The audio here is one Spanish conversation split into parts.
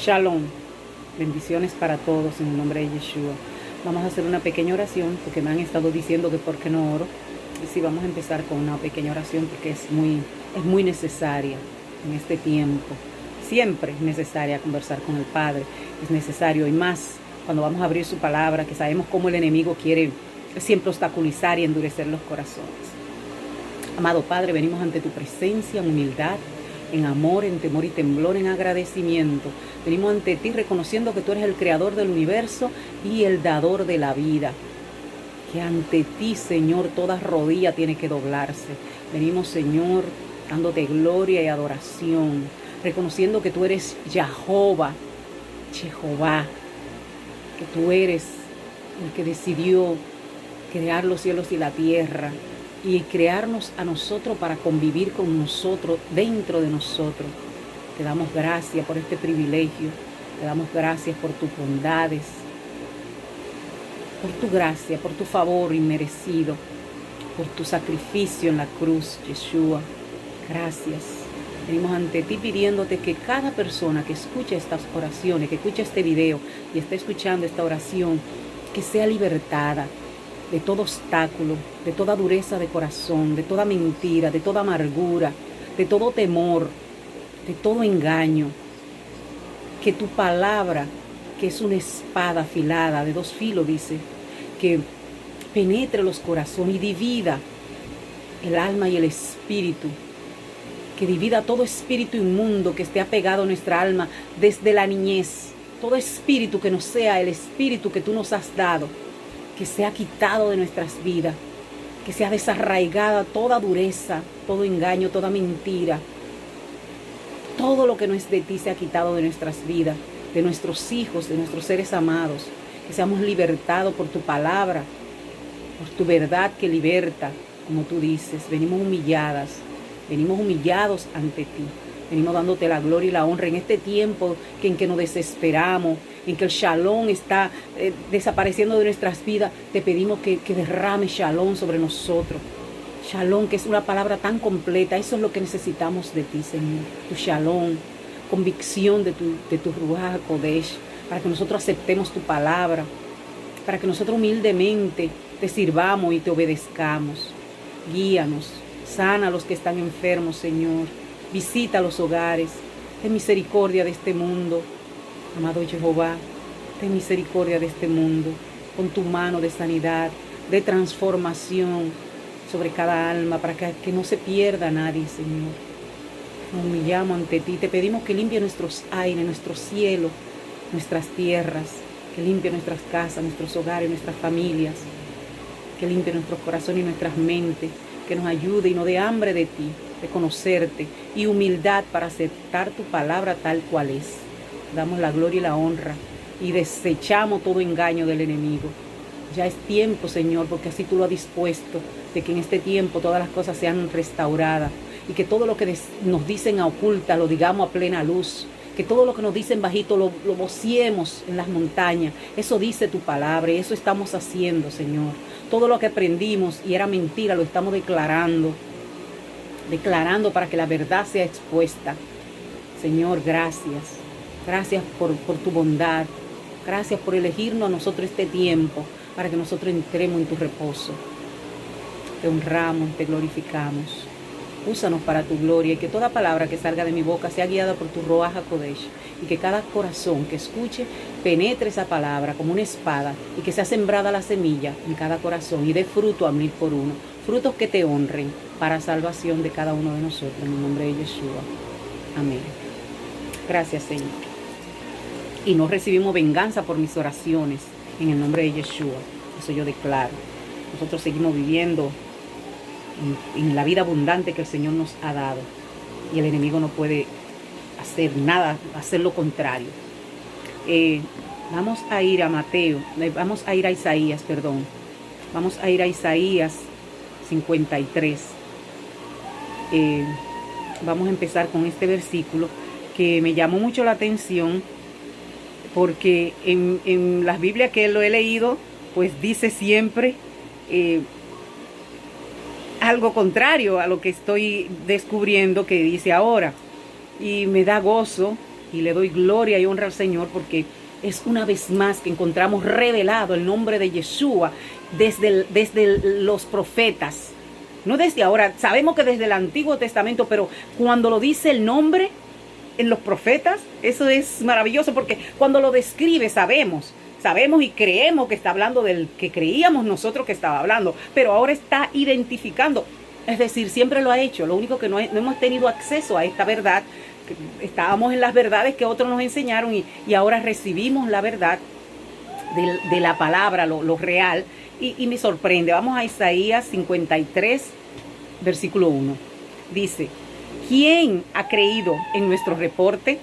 Shalom. Bendiciones para todos en el nombre de Yeshua. Vamos a hacer una pequeña oración porque me han estado diciendo que por qué no oro. Y sí, vamos a empezar con una pequeña oración porque es muy necesaria en este tiempo. Siempre es necesaria conversar con el Padre. Es necesario, y más cuando vamos a abrir su palabra, que sabemos cómo el enemigo quiere siempre obstaculizar y endurecer los corazones. Amado Padre, venimos ante tu presencia en humildad, en amor, en temor y temblor, en agradecimiento. Venimos ante ti reconociendo que tú eres el creador del universo y el dador de la vida. Que ante ti, Señor, toda rodilla tiene que doblarse. Venimos, Señor, dándote gloria y adoración, reconociendo que tú eres Jehová, que tú eres el que decidió crear los cielos y la tierra y crearnos a nosotros para convivir con nosotros, dentro de nosotros. Te damos gracias por este privilegio, te damos gracias por tus bondades, por tu gracia, por tu favor inmerecido, por tu sacrificio en la cruz, Yeshua. Gracias. Venimos ante ti pidiéndote que cada persona que escuche estas oraciones, que escuche este video y esté escuchando esta oración, que sea libertada de todo obstáculo, de toda dureza de corazón, de toda mentira, de toda amargura, de todo temor, de todo engaño. Que tu palabra, que es una espada afilada de dos filos, dice, que penetre los corazones y divida el alma y el espíritu, que divida todo espíritu inmundo que esté apegado a nuestra alma desde la niñez, todo espíritu que no sea el espíritu que tú nos has dado, que sea quitado de nuestras vidas, que sea desarraigada toda dureza, todo engaño, toda mentira. Todo lo que no es de ti sea quitado de nuestras vidas, de nuestros hijos, de nuestros seres amados. Que seamos libertados por tu palabra, por tu verdad que liberta, como tú dices. Venimos humillados ante ti. Venimos dándote la gloria y la honra en este tiempo en que nos desesperamos, en que el shalom está desapareciendo de nuestras vidas. Te pedimos que derrame shalom sobre nosotros. Shalom, que es una palabra tan completa. Eso es lo que necesitamos de ti, Señor. Tu shalom, convicción de tu Ruach HaKodesh, para que nosotros aceptemos tu palabra, para que nosotros humildemente te sirvamos y te obedezcamos. Guíanos, sana a los que están enfermos, Señor. Visita los hogares. Ten misericordia de este mundo. Amado Jehová, ten misericordia de este mundo. Con tu mano de sanidad, de transformación sobre cada alma, para que no se pierda nadie, Señor. Nos humillamos ante ti. Te pedimos que limpie nuestros aires, nuestro cielo, nuestras tierras, que limpie nuestras casas, nuestros hogares, nuestras familias, que limpie nuestros corazones y nuestras mentes, que nos ayude y nos dé hambre de ti, de conocerte, y humildad para aceptar tu palabra tal cual es. Damos la gloria y la honra y desechamos todo engaño del enemigo. Ya es tiempo, Señor, porque así tú lo has dispuesto, de que en este tiempo todas las cosas sean restauradas y que todo lo que nos dicen a oculta lo digamos a plena luz, que todo lo que nos dicen bajito lo vociemos en las montañas. Eso dice tu palabra y eso estamos haciendo, Señor. Todo lo que aprendimos y era mentira lo estamos declarando para que la verdad sea expuesta. Señor, gracias. Gracias por tu bondad. Gracias por elegirnos a nosotros este tiempo para que nosotros entremos en tu reposo. Te honramos, te glorificamos. Úsanos para tu gloria y que toda palabra que salga de mi boca sea guiada por tu Ruach HaKodesh y que cada corazón que escuche penetre esa palabra como una espada y que sea sembrada la semilla en cada corazón y dé fruto a 1000 por uno. Frutos que te honren para salvación de cada uno de nosotros. En el nombre de Yeshua. Amén. Gracias, Señor. Y no recibimos venganza por mis oraciones. En el nombre de Yeshua. Eso yo declaro. Nosotros seguimos viviendo en la vida abundante que el Señor nos ha dado. Y el enemigo no puede hacer nada, hacer lo contrario. Vamos a ir a Isaías, perdón. Vamos a ir a Isaías 53. Vamos a empezar con este versículo que me llamó mucho la atención porque en las Biblias que lo he leído, pues dice siempre algo contrario a lo que estoy descubriendo que dice ahora. Y me da gozo y le doy gloria y honra al Señor porque es una vez más que encontramos revelado el nombre de Yeshua desde los profetas. No desde ahora, sabemos que desde el Antiguo Testamento, pero cuando lo dice el nombre en los profetas, eso es maravilloso porque cuando lo describe sabemos y creemos que está hablando del que creíamos nosotros que estaba hablando, pero ahora está identificando. Es decir, siempre lo ha hecho, lo único que no hemos tenido acceso a esta verdad. Estábamos en las verdades que otros nos enseñaron y ahora recibimos la verdad de la palabra, lo real, y me sorprende. Vamos a Isaías 53, versículo 1. Dice, ¿quién ha creído en nuestro reporte?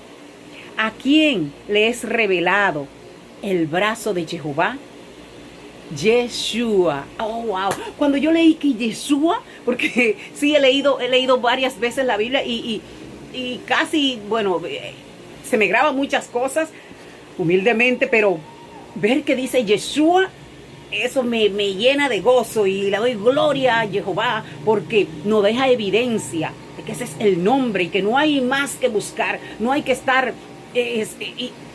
¿A quién le es revelado el brazo de Jehová? Yeshua. Oh, wow. Cuando yo leí que Yeshua, porque sí he leído varias veces la Biblia y casi, bueno, se me graban muchas cosas humildemente, pero ver que dice Yeshua, eso me llena de gozo y le doy gloria a Jehová porque nos deja evidencia de que ese es el nombre y que no hay más que buscar, no hay que estar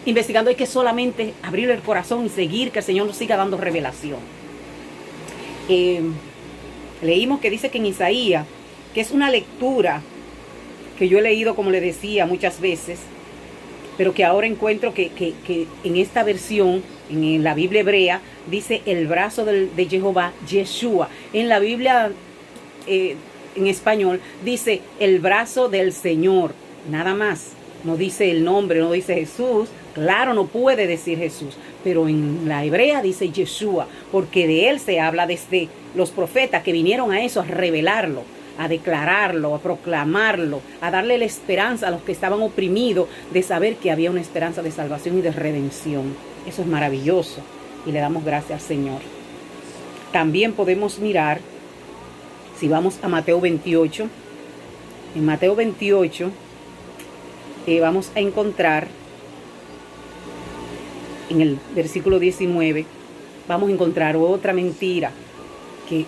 investigando, hay que solamente abrir el corazón y seguir, que el Señor nos siga dando revelación. Leímos que dice que en Isaías, que es una lectura que yo he leído, como le decía, muchas veces, pero que ahora encuentro que en esta versión, en la Biblia hebrea, dice el brazo de Jehová, Yeshua. En la Biblia en español dice el brazo del Señor, nada más. No dice el nombre, no dice Jesús. Claro, no puede decir Jesús, pero en la hebrea dice Yeshua, porque de él se habla desde los profetas que vinieron a eso, a revelarlo, a declararlo, a proclamarlo, a darle la esperanza a los que estaban oprimidos de saber que había una esperanza de salvación y de redención. Eso es maravilloso y le damos gracias al Señor. También podemos mirar, si vamos a Mateo 28, en Mateo 28 vamos a encontrar en el versículo 19, vamos a encontrar otra mentira que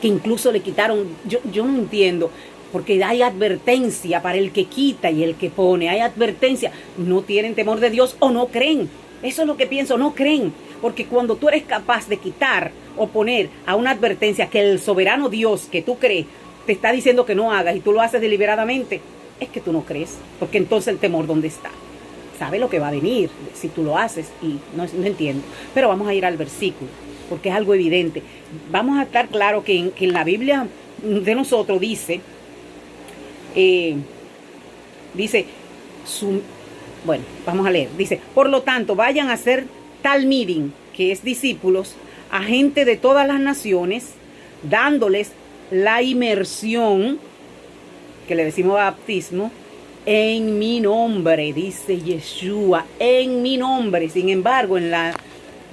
incluso le quitaron. Yo no entiendo, porque hay advertencia para el que quita y el que pone. Hay advertencia. No tienen temor de Dios o no creen. Eso es lo que pienso, no creen. Porque cuando tú eres capaz de quitar o poner a una advertencia que el soberano Dios que tú crees te está diciendo que no hagas y tú lo haces deliberadamente, es que tú no crees. Porque entonces el temor, ¿dónde está? Sabe lo que va a venir si tú lo haces y no entiendo. Pero vamos a ir al versículo, porque es algo evidente. Vamos a estar claro que en la Biblia de nosotros dice, bueno, vamos a leer. Dice, por lo tanto, vayan a hacer talmidim, que es discípulos, a gente de todas las naciones, dándoles la inmersión, que le decimos bautismo, en mi nombre, dice Yeshua, en mi nombre. Sin embargo, en la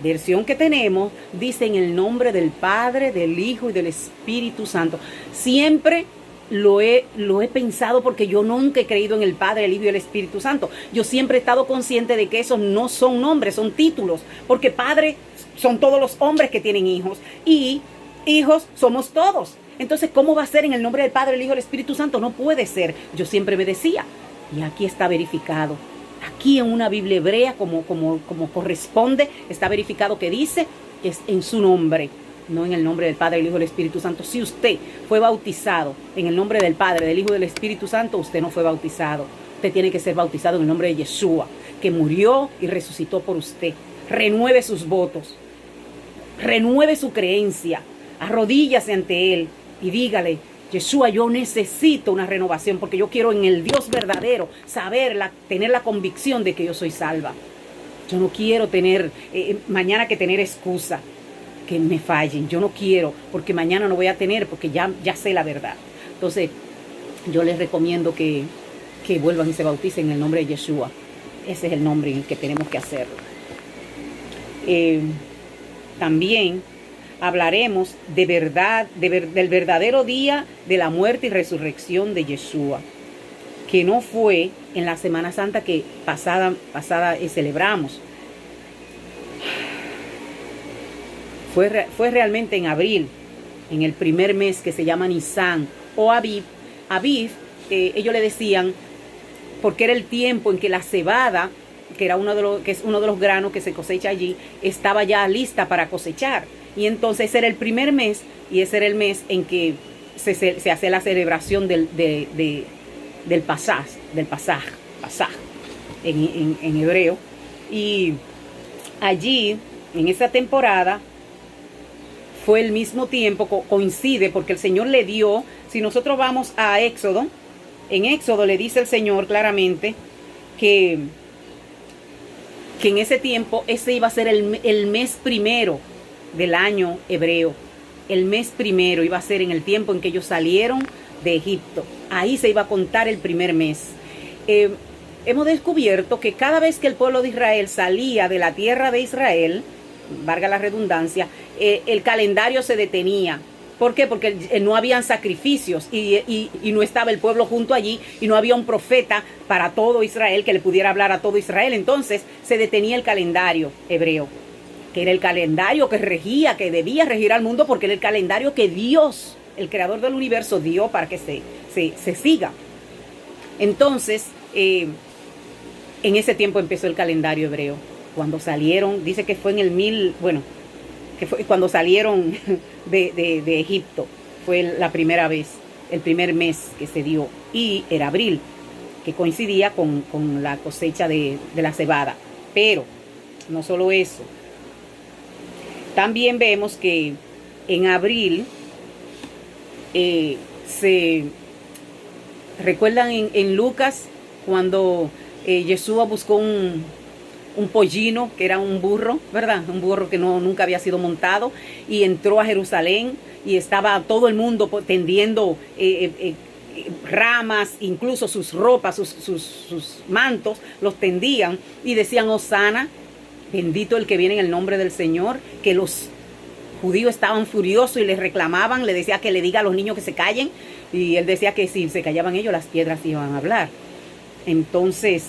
versión que tenemos, dice en el nombre del Padre, del Hijo y del Espíritu Santo. Siempre lo he pensado porque yo nunca he creído en el Padre, el Hijo y el Espíritu Santo. Yo siempre he estado consciente de que esos no son nombres, son títulos. Porque Padre son todos los hombres que tienen hijos y hijos somos todos. Entonces, ¿cómo va a ser en el nombre del Padre, el Hijo y el Espíritu Santo? No puede ser. Yo siempre me decía, y aquí está verificado. Aquí en una Biblia hebrea, como corresponde, está verificado que dice que es en su nombre, no en el nombre del Padre, el Hijo y el Espíritu Santo. Si usted fue bautizado en el nombre del Padre, del Hijo y del Espíritu Santo, usted no fue bautizado. Usted tiene que ser bautizado en el nombre de Yeshua, que murió y resucitó por usted. Renueve sus votos, renueve su creencia, arrodíllase ante Él y dígale, Yeshua, yo necesito una renovación porque yo quiero en el Dios verdadero tener la convicción de que yo soy salva. Yo no quiero tener mañana que tener excusa que me fallen. Yo no quiero porque mañana no voy a tener porque ya sé la verdad. Entonces yo les recomiendo que vuelvan y se bauticen en el nombre de Yeshua. Ese es el nombre en el que tenemos que hacerlo. También hablaremos de verdad, del verdadero día de la muerte y resurrección de Yeshua, que no fue en la Semana Santa que pasada celebramos. Fue realmente en abril, en el primer mes que se llama Nisan o Aviv. Aviv, ellos le decían porque era el tiempo en que la cebada, que es uno de los granos que se cosecha allí, estaba ya lista para cosechar. Y entonces ese era el primer mes, y ese era el mes en que se hace la celebración del Pasaj en hebreo. Y allí, en esa temporada, fue el mismo tiempo, coincide, porque el Señor le dio, si nosotros vamos a Éxodo, en Éxodo le dice el Señor claramente que en ese tiempo ese iba a ser el mes primero del año hebreo. El mes primero iba a ser en el tiempo en que ellos salieron de Egipto. Ahí se iba a contar el primer mes. Hemos descubierto que cada vez que el pueblo de Israel salía de la tierra de Israel, valga la redundancia, el calendario se detenía. ¿Por qué? Porque no habían sacrificios y no estaba el pueblo junto allí, y no había un profeta para todo Israel que le pudiera hablar a todo Israel. Entonces se detenía el calendario hebreo, que era el calendario que regía, que debía regir al mundo, porque era el calendario que Dios, el creador del universo, dio para que se siga. Entonces, en ese tiempo empezó el calendario hebreo. Cuando salieron, dice que fue que fue cuando salieron de Egipto, fue la primera vez, el primer mes que se dio, y era abril, que coincidía con la cosecha de la cebada. Pero no solo eso, también vemos que en abril ¿recuerdan en Lucas cuando Yeshua buscó un pollino, que era un burro, ¿verdad? Un burro que nunca había sido montado, y entró a Jerusalén, y estaba todo el mundo tendiendo ramas, incluso sus ropas, sus mantos, los tendían y decían: Hosana, bendito el que viene en el nombre del Señor. Que los judíos estaban furiosos y les reclamaban, le decía que le diga a los niños que se callen, y él decía que si se callaban ellos, las piedras iban a hablar. Entonces,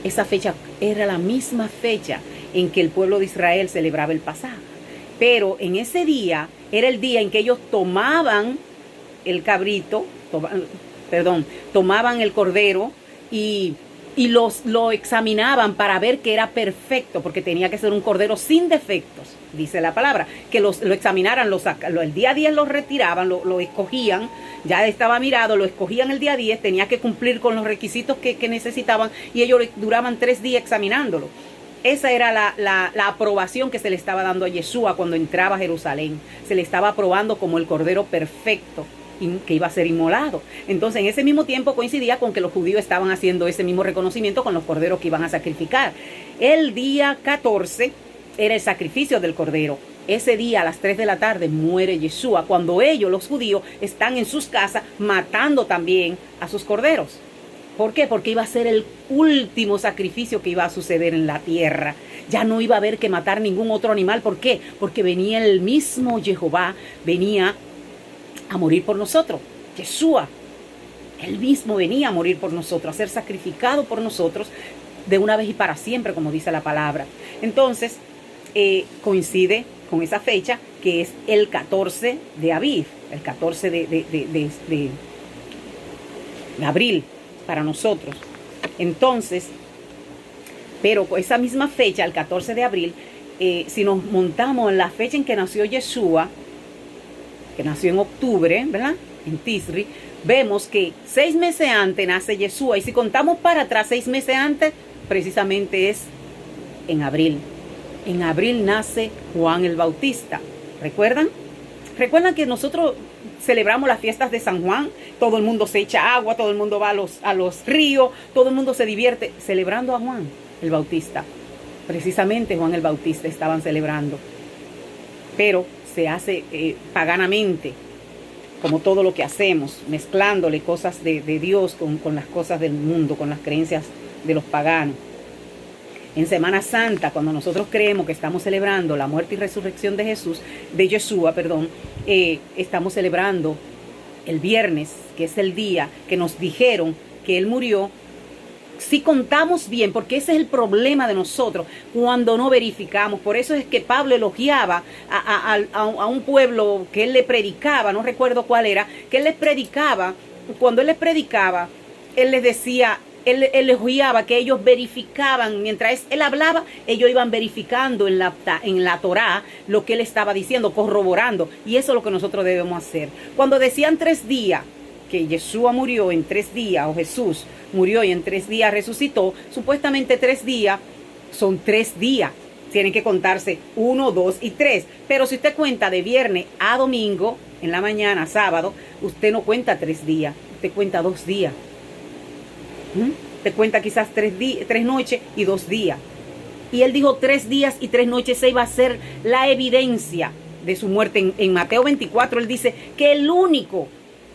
esa fecha era la misma fecha en que el pueblo de Israel celebraba el Pasaj. Pero en ese día era el día en que ellos tomaban el cabrito, tomaban el cordero y lo examinaban para ver que era perfecto, porque tenía que ser un cordero sin defectos, dice la palabra. Que lo examinaran, el día 10 lo retiraban, lo escogían, ya estaba mirado, lo escogían el día 10, tenía que cumplir con los requisitos que necesitaban, y ellos duraban 3 días examinándolo. Esa era la aprobación que se le estaba dando a Yeshua cuando entraba a Jerusalén. Se le estaba aprobando como el cordero perfecto que iba a ser inmolado. Entonces, en ese mismo tiempo coincidía con que los judíos estaban haciendo ese mismo reconocimiento con los corderos que iban a sacrificar. El día 14 era el sacrificio del cordero. Ese día a las 3 de la tarde muere Yeshua, cuando ellos, los judíos, están en sus casas matando también a sus corderos. ¿Por qué? Porque iba a ser el último sacrificio que iba a suceder en la tierra. Ya no iba a haber que matar ningún otro animal. ¿Por qué? Porque venía el mismo Jehová, venía a morir por nosotros. Yeshua, él mismo venía a morir por nosotros, a ser sacrificado por nosotros de una vez y para siempre, como dice la palabra. Entonces, coincide con esa fecha, que es el 14 de Aviv, el 14 de abril para nosotros. Entonces, pero con esa misma fecha, el 14 de abril, si nos montamos en la fecha en que nació Yeshua, que nació en octubre, ¿verdad? En Tisri, vemos que 6 meses antes nace Yeshua, y si contamos para atrás 6 meses antes, precisamente es en abril. En abril nace Juan el Bautista. ¿Recuerdan? ¿Recuerdan que nosotros celebramos las fiestas de San Juan? Todo el mundo se echa agua, todo el mundo va a los ríos, todo el mundo se divierte celebrando a Juan el Bautista. Precisamente Juan el Bautista estaban celebrando. Pero se hace paganamente, como todo lo que hacemos, mezclándole cosas de Dios con las cosas del mundo, con las creencias de los paganos. En Semana Santa, cuando nosotros creemos que estamos celebrando la muerte y resurrección de Yeshua, estamos celebrando el viernes, que es el día que nos dijeron que Él murió. Si contamos bien, porque ese es el problema de nosotros, cuando no verificamos. Por eso es que Pablo elogiaba a un pueblo que él le predicaba, no recuerdo cuál era, que él les predicaba. Cuando él les predicaba, él les decía, él les guiaba que ellos verificaban, mientras él hablaba, ellos iban verificando en la Torá lo que él estaba diciendo, corroborando. Y eso es lo que nosotros debemos hacer. Cuando decían 3 días, que Yeshua murió en 3 días, o Jesús murió y en 3 días resucitó, supuestamente 3 días son 3 días. Tienen que contarse 1, 2 y 3. Pero si usted cuenta de viernes a domingo, en la mañana, sábado, usted no cuenta 3 días, usted cuenta 2 días. Te cuenta quizás 3 noches y 2 días. Y él dijo 3 días y 3 noches, esa iba a ser la evidencia de su muerte. En Mateo 24 él dice que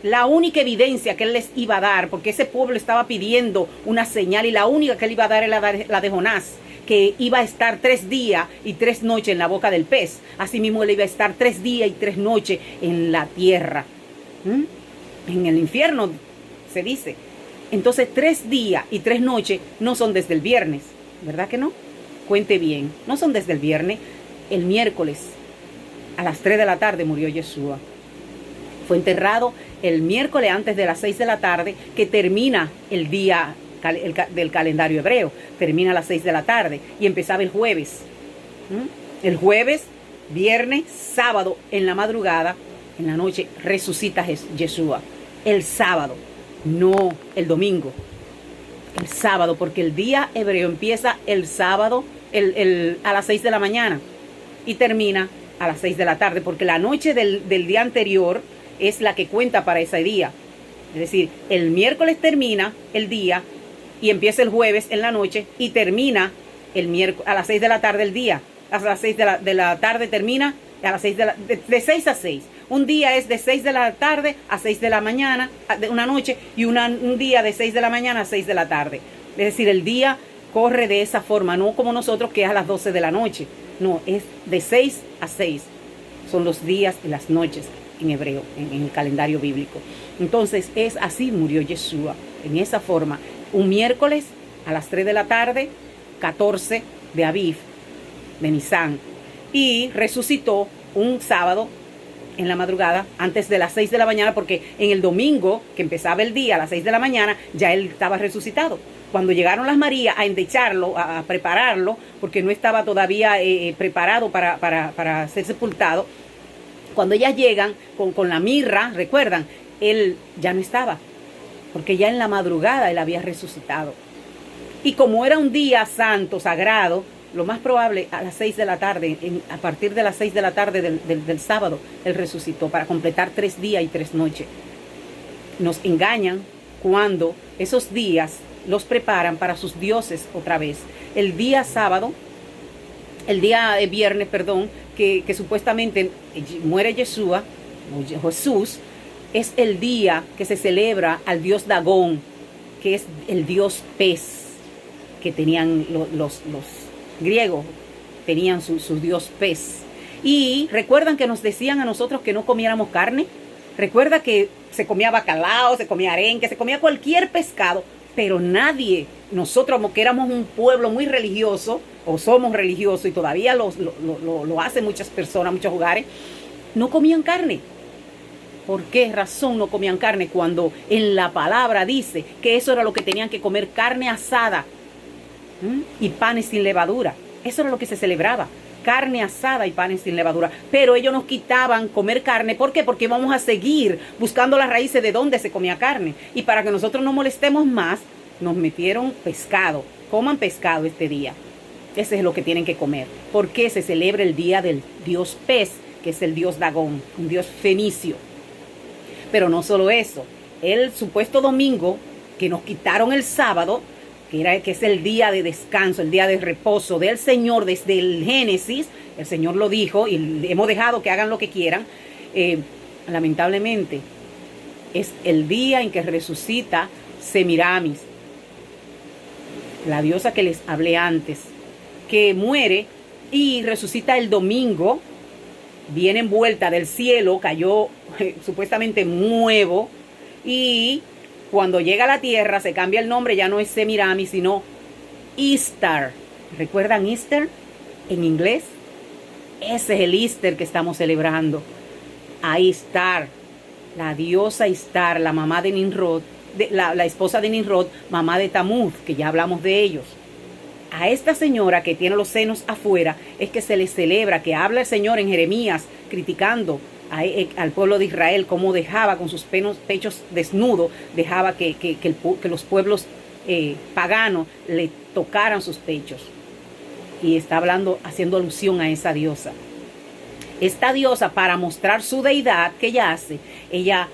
la única evidencia que él les iba a dar, porque ese pueblo estaba pidiendo una señal, y la única que él iba a dar era la de Jonás, que iba a estar 3 días y 3 noches en la boca del pez. Asimismo él iba a estar 3 días y 3 noches en la tierra, en el infierno, se dice. Entonces 3 días y 3 noches no son desde el viernes, ¿verdad que no? Cuente bien, no son desde el viernes. El miércoles a las 3 de la tarde murió Yeshua. Fue enterrado el miércoles antes de las 6 de la tarde, que termina el día del calendario hebreo. Termina a las 6 de la tarde y empezaba el jueves. El jueves, viernes, sábado, en la madrugada, en la noche, resucita Yeshua. El sábado, no el domingo. El sábado, porque el día hebreo empieza el sábado a las 6 de la mañana y termina a las 6 de la tarde, porque la noche del día anterior es la que cuenta para ese día. Es decir, el miércoles termina el día y empieza el jueves en la noche y termina el miércoles a las 6 de la tarde el día. A las 6 de la tarde termina a las 6 de 6 a 6. Un día es de 6 de la tarde a 6 de la mañana, de una noche, y un día de 6 de la mañana a 6 de la tarde. Es decir, el día corre de esa forma, no como nosotros que es a las 12 de la noche. No, es de 6 a 6. Son los días y las noches en hebreo, en el calendario bíblico. Entonces, es así murió Yeshua, en esa forma. Un miércoles a las 3 de la tarde, 14 de Aviv, de Nisan. Y resucitó un sábado en la madrugada, antes de las 6 de la mañana, porque en el domingo, que empezaba el día a las 6 de la mañana, ya él estaba resucitado. Cuando llegaron las Marías a endecharlo, a prepararlo, porque no estaba todavía preparado para ser sepultado, cuando ellas llegan con la mirra, recuerdan, él ya no estaba, porque ya en la madrugada él había resucitado. Y como era un día santo, sagrado, lo más probable a las 6 de la tarde, a partir de las 6 de la tarde del sábado, él resucitó para completar 3 días y 3 noches. Nos engañan cuando esos días los preparan para sus dioses otra vez. El día sábado, el día viernes, perdón, que supuestamente muere Yeshua, o Jesús, es el día que se celebra al dios Dagón, que es el dios pez, que tenían los griegos, tenían su dios pez. Y recuerdan que nos decían a nosotros que no comiéramos carne. Recuerda que se comía bacalao, se comía arenque, se comía cualquier pescado, pero nadie, nosotros que éramos un pueblo muy religioso, o somos religiosos y todavía lo hacen muchas personas, muchos hogares, no comían carne. ¿Por qué razón no comían carne cuando en la palabra dice que eso era lo que tenían que comer? Carne asada y panes sin levadura. Eso era lo que se celebraba, carne asada y panes sin levadura. Pero ellos nos quitaban comer carne. ¿Por qué? Porque íbamos a seguir buscando las raíces de dónde se comía carne. Y para que nosotros no molestemos más, nos metieron pescado. Coman pescado este día. Ese es lo que tienen que comer. Porque se celebra el día del dios pez, que es el dios Dagón, un dios fenicio. Pero no solo eso. El supuesto domingo, que nos quitaron el sábado, que es el día de descanso, el día de reposo del Señor desde el Génesis, el Señor lo dijo y hemos dejado que hagan lo que quieran. Lamentablemente, es el día en que resucita Semiramis, la diosa que les hablé antes, que muere y resucita el domingo, viene envuelta del cielo, cayó supuestamente nuevo, y cuando llega a la tierra se cambia el nombre, ya no es Semiramis, sino Easter. ¿Recuerdan Easter en inglés? Ese es el Easter que estamos celebrando. A Istar, la diosa Istar, la mamá de Nimrod, la esposa de Nimrod, mamá de Tamuz, que ya hablamos de ellos. A esta señora que tiene los senos afuera es que se le celebra, que habla el Señor en Jeremías criticando al pueblo de Israel, cómo dejaba con sus pechos desnudos, dejaba que los pueblos paganos le tocaran sus pechos. Y está hablando, haciendo alusión a esa diosa. Esta diosa, para mostrar su deidad, que ella hace, ella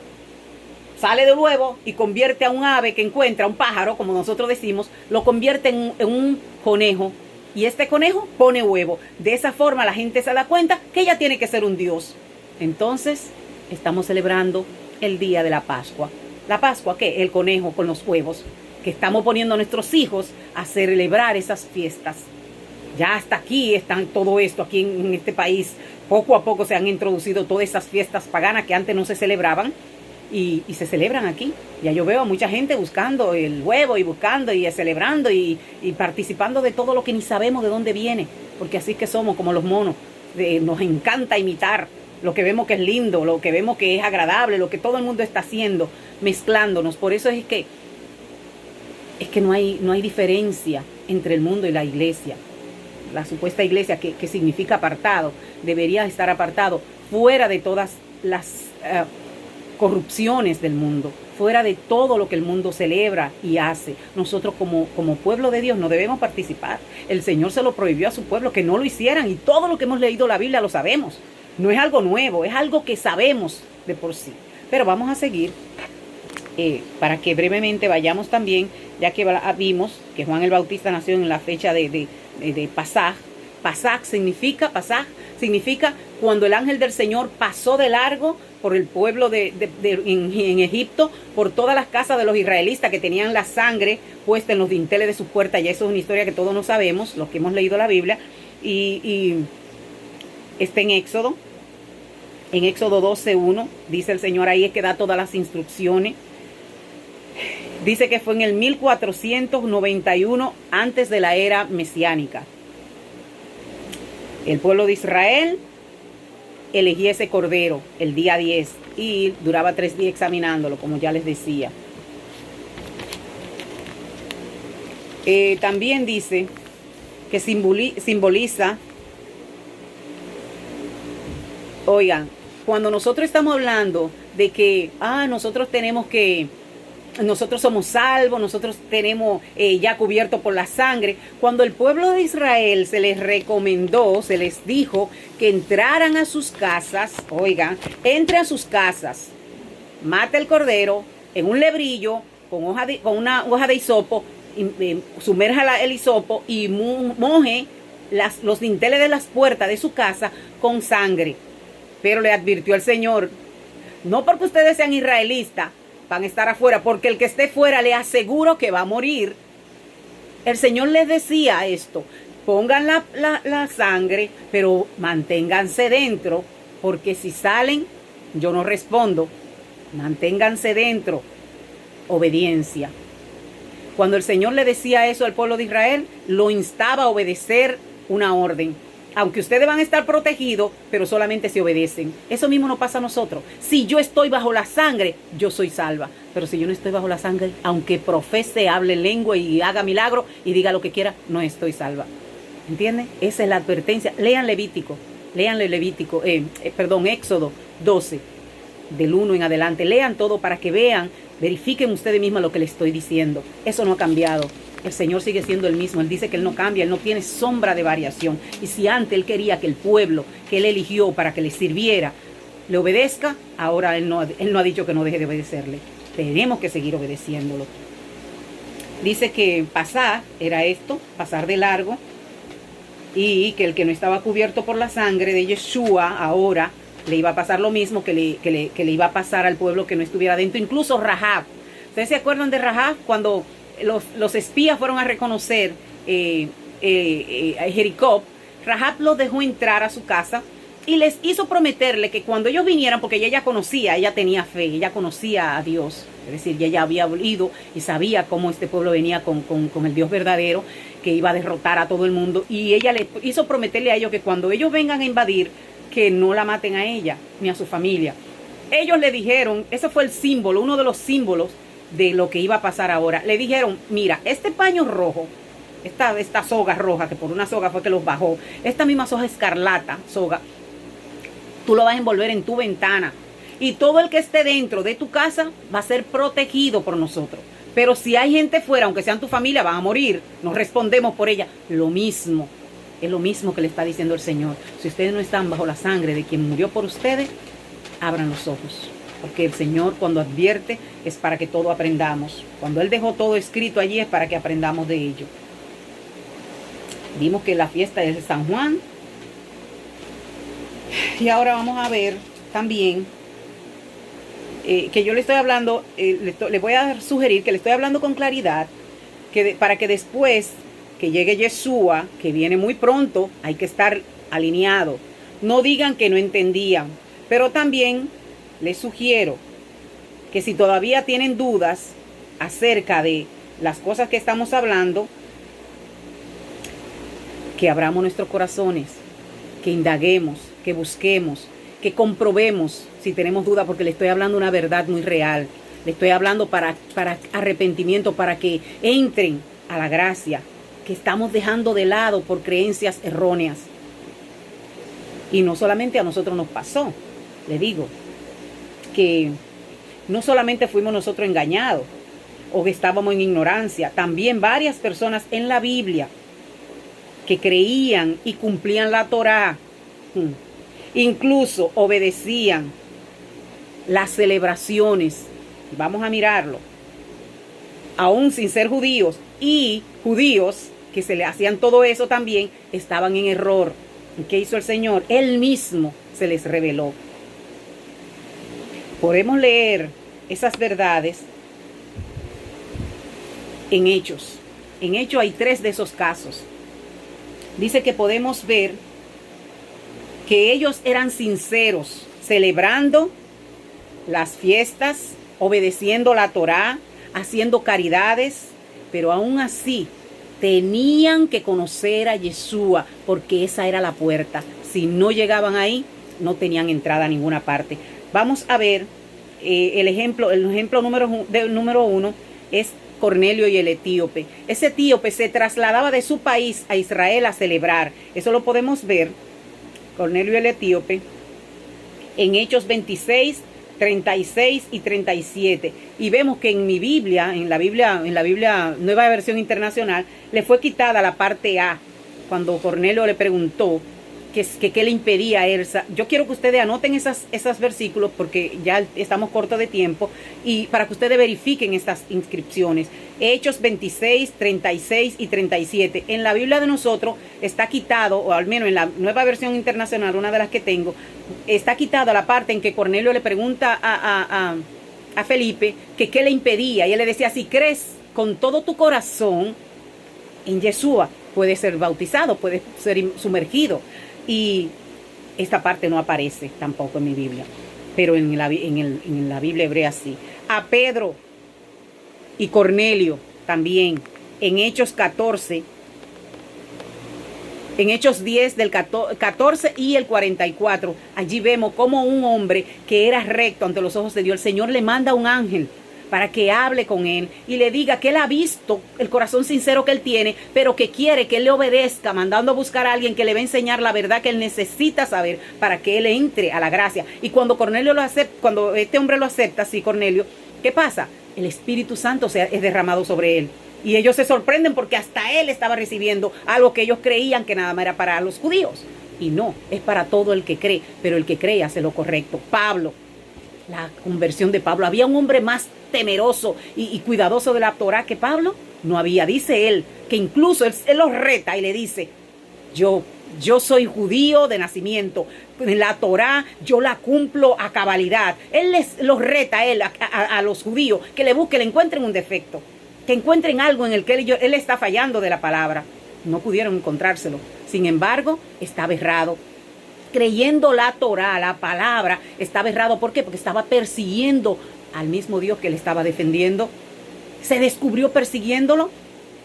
sale del huevo y convierte a un ave que encuentra, un pájaro, como nosotros decimos, lo convierte en un conejo. Y este conejo pone huevo. De esa forma la gente se da cuenta que ella tiene que ser un dios. Entonces, estamos celebrando el día de la Pascua. ¿La Pascua qué? El conejo con los huevos. Que estamos poniendo a nuestros hijos a celebrar esas fiestas. Ya hasta aquí están todo esto, aquí en este país. Poco a poco se han introducido todas esas fiestas paganas que antes no se celebraban. Y se celebran aquí. Ya yo veo a mucha gente buscando el huevo y buscando y celebrando y participando de todo lo que ni sabemos de dónde viene. Porque así es que somos como los monos. Nos encanta imitar lo que vemos que es lindo, lo que vemos que es agradable, lo que todo el mundo está haciendo, mezclándonos. Por eso es que no hay diferencia entre el mundo y la iglesia. La supuesta iglesia que significa apartado, debería estar apartado, fuera de todas las corrupciones del mundo, fuera de todo lo que el mundo celebra y hace. Nosotros como pueblo de Dios no debemos participar. El Señor se lo prohibió a su pueblo que no lo hicieran, y todo lo que hemos leído la Biblia lo sabemos. No es algo nuevo, es algo que sabemos de por sí. Pero vamos a seguir para que brevemente vayamos también, ya que vimos que Juan el Bautista nació en la fecha de Pasaj. Pasaj significa cuando el ángel del Señor pasó de largo por el pueblo en Egipto, por todas las casas de los israelitas que tenían la sangre puesta en los dinteles de sus puertas. Y eso es una historia que todos no sabemos, los que hemos leído la Biblia. Y está en Éxodo 12:1, dice el Señor, ahí es que da todas las instrucciones. Dice que fue en el 1491 antes de la era mesiánica. El pueblo de Israel elegía ese cordero el día 10 y duraba 3 días examinándolo, como ya les decía. También dice que simboliza, oigan, cuando nosotros estamos hablando de que nosotros somos salvos, nosotros tenemos ya cubierto por la sangre. Cuando el pueblo de Israel se les recomendó, se les dijo que entraran a sus casas, oigan, entre a sus casas, mate el cordero en un lebrillo con una hoja de hisopo, sumerja el hisopo y moje los dinteles de las puertas de su casa con sangre. Pero le advirtió el Señor, no porque ustedes sean israelitas, van a estar afuera, porque el que esté fuera le aseguro que va a morir. El Señor les decía esto, pongan la sangre, pero manténganse dentro, porque si salen, yo no respondo. Manténganse dentro. Obediencia. Cuando el Señor le decía eso al pueblo de Israel, lo instaba a obedecer una orden. Aunque ustedes van a estar protegidos, pero solamente si obedecen. Eso mismo nos pasa a nosotros. Si yo estoy bajo la sangre, yo soy salva. Pero si yo no estoy bajo la sangre, aunque profese, hable lengua y haga milagro y diga lo que quiera, no estoy salva. ¿Entienden? Esa es la advertencia. Lean Éxodo 12, del 1 en adelante. Lean todo para que vean, verifiquen ustedes mismos lo que les estoy diciendo. Eso no ha cambiado. El Señor sigue siendo el mismo. Él dice que Él no cambia, Él no tiene sombra de variación. Y si antes Él quería que el pueblo que Él eligió para que le sirviera le obedezca, ahora Él no ha dicho que no deje de obedecerle. Tenemos que seguir obedeciéndolo. Dice que pasar era esto, pasar de largo, y que el que no estaba cubierto por la sangre de Yeshua ahora le iba a pasar lo mismo que le iba a pasar al pueblo que no estuviera dentro. Incluso Rahab. ¿Ustedes se acuerdan de Rahab cuando los espías fueron a reconocer a Jericó? Rahab los dejó entrar a su casa y les hizo prometerle que cuando ellos vinieran, porque ella tenía fe, ella conocía a Dios, es decir, ella había oído y sabía cómo este pueblo venía con el Dios verdadero, que iba a derrotar a todo el mundo, y ella les hizo prometerle a ellos que cuando ellos vengan a invadir, que no la maten a ella ni a su familia. Ellos le dijeron, ese fue el símbolo, uno de los símbolos de lo que iba a pasar ahora. Le dijeron, mira, este paño rojo, esta soga roja, que por una soga fue que los bajó, esta misma soga escarlata, soga, tú lo vas a envolver en tu ventana. Y todo el que esté dentro de tu casa va a ser protegido por nosotros. Pero si hay gente fuera, aunque sean tu familia, van a morir. No respondemos por ella. Lo mismo. Es lo mismo que le está diciendo el Señor. Si ustedes no están bajo la sangre de quien murió por ustedes, abran los ojos. Porque el Señor cuando advierte es para que todo aprendamos. Cuando Él dejó todo escrito allí es para que aprendamos de ello. Vimos que la fiesta es de San Juan. Y ahora vamos a ver también que yo le estoy hablando, le voy a sugerir que le estoy hablando con claridad, para que después que llegue Yeshua, que viene muy pronto, hay que estar alineado. No digan que no entendían, pero también les sugiero que si todavía tienen dudas acerca de las cosas que estamos hablando, que abramos nuestros corazones, que indaguemos, que busquemos, que comprobemos si tenemos duda, porque le estoy hablando una verdad muy real. Le estoy hablando para arrepentimiento, para que entren a la gracia que estamos dejando de lado por creencias erróneas. Y no solamente a nosotros nos pasó, le digo, que no solamente fuimos nosotros engañados o que estábamos en ignorancia, también varias personas en la Biblia que creían y cumplían la Torá, incluso obedecían las celebraciones, vamos a mirarlo, aún sin ser judíos, y judíos que se le hacían todo eso también, estaban en error. ¿Qué hizo el Señor? Él mismo se les reveló. Podemos leer esas verdades en Hechos. En Hechos hay 3 de esos casos. Dice que podemos ver que ellos eran sinceros, celebrando las fiestas, obedeciendo la Torá, haciendo caridades, pero aún así tenían que conocer a Yeshua, porque esa era la puerta. Si no llegaban ahí, no tenían entrada a ninguna parte. Vamos a ver el ejemplo número 1 es Cornelio y el etíope. Ese etíope se trasladaba de su país a Israel a celebrar. Eso lo podemos ver, Cornelio y el etíope, en Hechos 26, 36 y 37. Y vemos que en mi Biblia, en la Biblia Nueva Versión Internacional, le fue quitada la parte A, cuando Cornelio le preguntó que le impedía a él. Yo quiero que ustedes anoten esos versículos, porque ya estamos cortos de tiempo, y para que ustedes verifiquen estas inscripciones. Hechos 26, 36 y 37. En la Biblia de nosotros está quitado, o al menos en la Nueva Versión Internacional, una de las que tengo, está quitada la parte en que Cornelio le pregunta a Felipe que qué le impedía, y él le decía: si crees con todo tu corazón en Yeshua, puedes ser bautizado, puedes ser sumergido. Y esta parte no aparece tampoco en mi Biblia, pero en la Biblia hebrea sí. A Pedro y Cornelio también, en Hechos 14, en Hechos 10 del 14 y el 44, allí vemos como un hombre que era recto ante los ojos de Dios, el Señor le manda un ángel para que hable con él y le diga que él ha visto el corazón sincero que él tiene, pero que quiere que él le obedezca, mandando a buscar a alguien que le va a enseñar la verdad que él necesita saber para que él entre a la gracia. Y cuando Cornelio lo acepta, cuando este hombre lo acepta, sí, Cornelio, ¿qué pasa? El Espíritu Santo es derramado sobre él. Y ellos se sorprenden porque hasta él estaba recibiendo algo que ellos creían que nada más era para los judíos. Y no, es para todo el que cree, pero el que cree hace lo correcto. Pablo, la conversión de Pablo. ¿Había un hombre más temeroso y cuidadoso de la Torá que Pablo? No había. Dice él que incluso él los reta y le dice: yo soy judío de nacimiento, la Torá yo la cumplo a cabalidad. Él los reta a los judíos que le encuentren un defecto, que encuentren algo en el que él está fallando de la palabra. No pudieron encontrárselo. Sin embargo, estaba errado. Creyendo la Torá, la palabra, estaba errado. ¿Por qué? Porque estaba persiguiendo al mismo Dios que le estaba defendiendo. Se descubrió persiguiéndolo.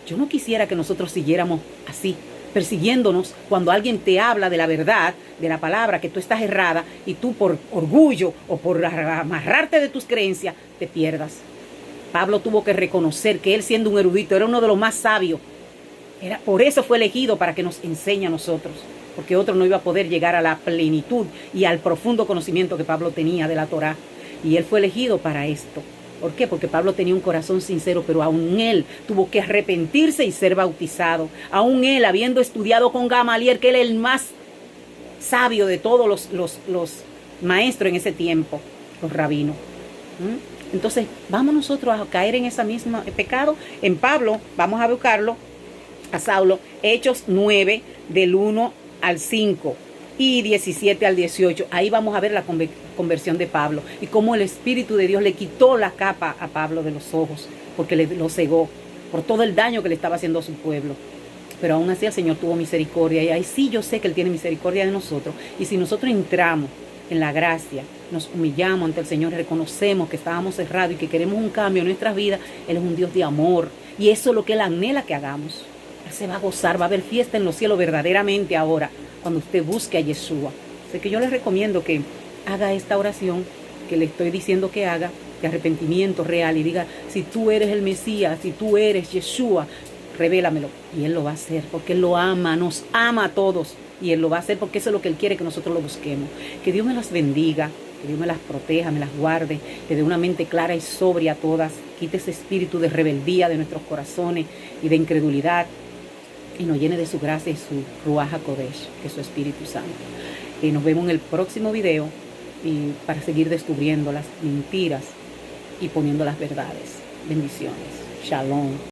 Yo no quisiera que nosotros siguiéramos así, persiguiéndonos cuando alguien te habla de la verdad, de la palabra, que tú estás errada, y tú por orgullo o por amarrarte de tus creencias te pierdas. Pablo tuvo que reconocer que él, siendo un erudito, era uno de los más sabios. Por eso fue elegido, para que nos enseñe a nosotros, porque otro no iba a poder llegar a la plenitud y al profundo conocimiento que Pablo tenía de la Torá. Y él fue elegido para esto. ¿Por qué? Porque Pablo tenía un corazón sincero, pero aún él tuvo que arrepentirse y ser bautizado. Aún él, habiendo estudiado con Gamaliel, que él es el más sabio de todos los maestros en ese tiempo, los rabinos. Entonces, vamos nosotros a caer en ese mismo pecado. En Pablo, vamos a buscarlo, a Saulo, Hechos 9, del 1 al 5 y 17 al 18. Ahí vamos a ver la conversión de Pablo y cómo el Espíritu de Dios le quitó la capa a Pablo de los ojos, porque lo cegó por todo el daño que le estaba haciendo a su pueblo. Pero aún así el Señor tuvo misericordia, y ahí sí yo sé que Él tiene misericordia de nosotros. Y si nosotros entramos en la gracia, nos humillamos ante el Señor, reconocemos que estábamos cerrados y que queremos un cambio en nuestras vidas, Él es un Dios de amor, y eso es lo que Él anhela que hagamos. Él se va a gozar, va a haber fiesta en los cielos verdaderamente ahora, cuando usted busque a Yeshua. Así que yo les recomiendo que haga esta oración que le estoy diciendo que haga, de arrepentimiento real, y diga: si tú eres el Mesías, si tú eres Yeshua, revélamelo. Y Él lo va a hacer, porque Él lo ama, nos ama a todos, y Él lo va a hacer porque eso es lo que Él quiere que nosotros lo busquemos. Que Dios me las bendiga, que Dios me las proteja, me las guarde, que dé una mente clara y sobria a todas, quite ese espíritu de rebeldía de nuestros corazones y de incredulidad, y nos llene de su gracia y su Ruach HaKodesh, que es su Espíritu Santo. Y nos vemos en el próximo video, y para seguir descubriendo las mentiras y poniendo las verdades. Bendiciones. Shalom.